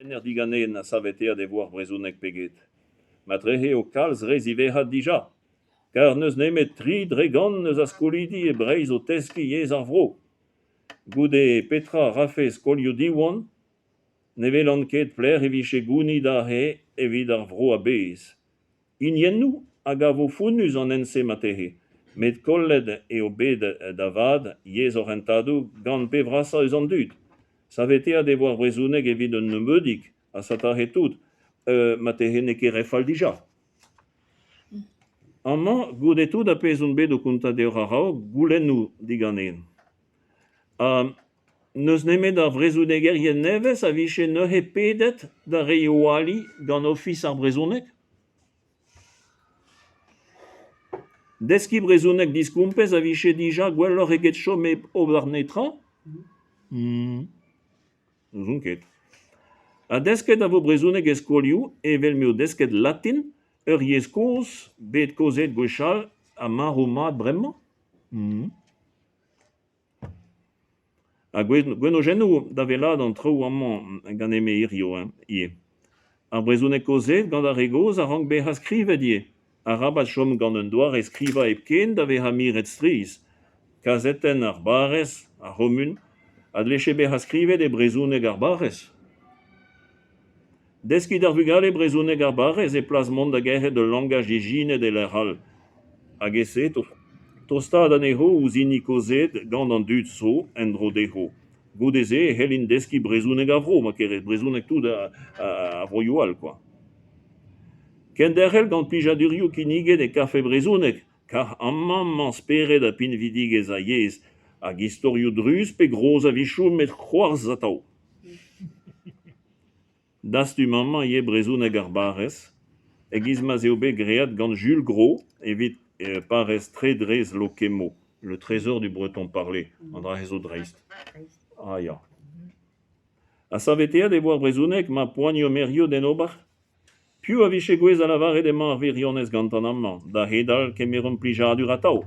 Nerdigane na savete a devoir brezounek peget. Matrehe o kalz rez ivehat dija. Car neus nemet tri dregan neus a skolidi e breiz o teski yez ar vro. Goude Petra rafe skolio diwan, nevelan ket pler eviche gouni da he evit ar vro a bez. Inyennou hag a vo founus an ense matehe, met kolled eo bet davad yez orentadou gant pevrasa eus an dud. Savete a devoir brezounek evit un neumedik a satahe tout, matehe ne ket refal dija. Amman, goude tout a pezon bet o konta de rarao, goulennou diganen. Neus nemet ar brezounegerien nevez a viche neuhe pedet da reio ali gant ofis ar brezounek? Deski brezounek diskompez a viche dija gwelloc'h eget chom ober ar netra? Neus on ket. A desket a vo brezounek eskolioù evel meo desket latin ur yez koz bet kozet gwechal a mar o mat bremañ? A gwenojennou da velad an traoù amman gant eme irio, ie. Ar brezounek kozet gant ar egoz a rank beha skrivet ie. A rabat chom gant un doar e skriva ep ken da veha miret striz. Kazeten ar barez, ar homun, ad leche beha skrivet e brezounek ar barez. Deskit ar vugale brezounek ar barez e plazmont da gerret de langaj dijinet e lerhal. Hag ese, tostad anezho ouzini kozet gant an dud so en dro deho. Goudeze e helin deski brezounek ar vro, ma keret brezounek tout a vroioal, quoi. Ken derrel gant plijadurioù kiniget e kafe brezounek, kar amman speret a pinvidigez a yez, hag istorioù drus pe groz a vichou met c'hoarzh atav. Dastu mamman ye brezounek ar barez, e gizmaz eo bet great gant Jules Gros evit parez tre drez lo kemo, le trésor du breton parlé, an dra zo dreist. Ah ya. A savete a devoir brezounek ma poagnio merio den ober? Piv a viche gwez a lavaret emañ ar virionez gant an amman, da hedal kemeron plijadur atav.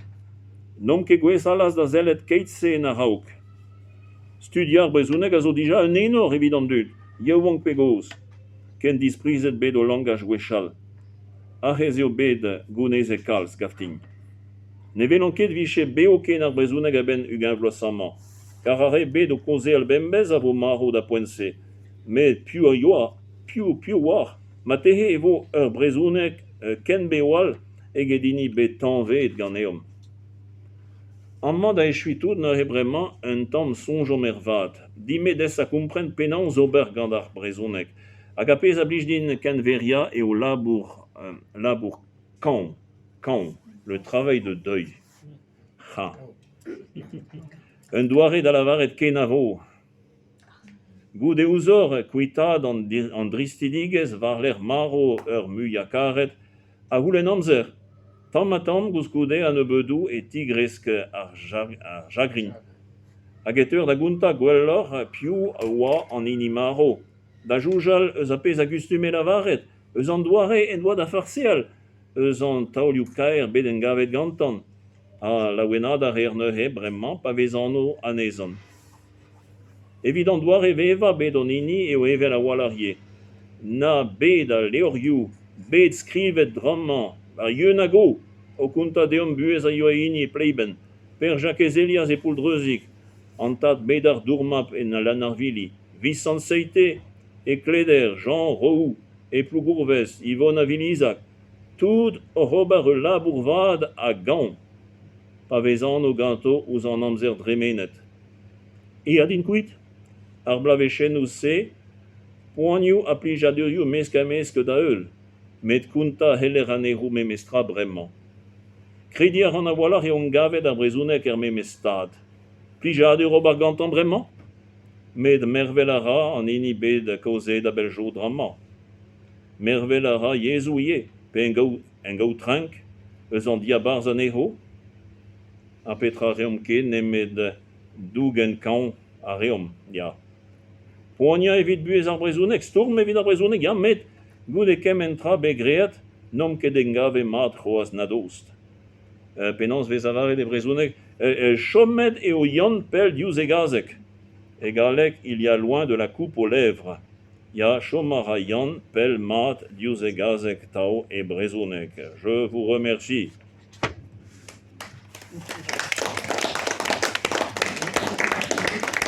Nom ket gwez alas da zellet keitse en a raok. Studiar brezounek a zo dija un enor evit an dud, yaouank pe goz. Ken disprizet bet o langaj gwechal. Arrez eo bet gounez e kalz gafting. Ne velan ket viche beo ken ar brezounek a ben ugañ vlosamman, kar arre bet o koze al bembez a vo maro da poense. Met piv war, matehe evo ur brezounek ken beoal eget ini bet tanvet gant eom. Amman da echuitout n'ar bremañ un tamm sonjom vat. Dime des a kompren penañ zober gant ar brezounek. Hag a pez a blij din ken veria eo labour kañ, le travail de deuil. Ha. Un doare da lavaret ken a vo. Goude ouzor kuitad an dristidigez war l'er maro ur muia karet, a goulenn amzer. Tamm gous goude an ebeudou e tigresk ar jagrin. Hag et ur da gounta gwelloc'h piv oa an inimaro. Da joujal eus a pez a gustume lavaret, eus an doare en doa da farseal, eus an taolioù kaer bet en gavet gantan. A laouenad ar er neuhe bremañ pa vezanno anezon. Evit an doare veva bet on ini eo evel a walarie. Na bet a leorioù, bet skrivet dramman, ar yeun a go, o konta deom buez a yoaini e pleiben, per Jacques Elias e pouldreuzik, an tad bet ar dourmap en a lanarvili, Vicent Seite, e Kleder, Jean Roux, e Plougourvez, Yvonne Avilizac, tout o robar ur labour vad a gant, pa vezan o ganto ouz an amzer dremenet. E adin kuit, ar blavechennoù se, poagnioù a plijadurioù mesk da eul, met kounta heller anerou memestra bremañ. Krediar an a walar e on gavet ar brezounek memestad. Plijadur ober gantan bremañ? Met mervel a ra an ini bet kozet a beljo dramman. Mervel a ra yezou ye, pe en gao trank, eus an diabarz anezho, a petra reom ket nemet dougen kañ a reom, ya. Poania evit buez ar brezounek, stourm evit ar brezounek, ya, met goude kem entra be great, nom ket en gave mat c'hoaz nadost. Penans vez avaret e brezounek, chomet eo yann pel diouz e gazek. E galek, il y a loin de la coupe aux lèvres. Ya Shomarayan Pel Mat Diuzegazek Tao et Brezonek. Je vous remercie.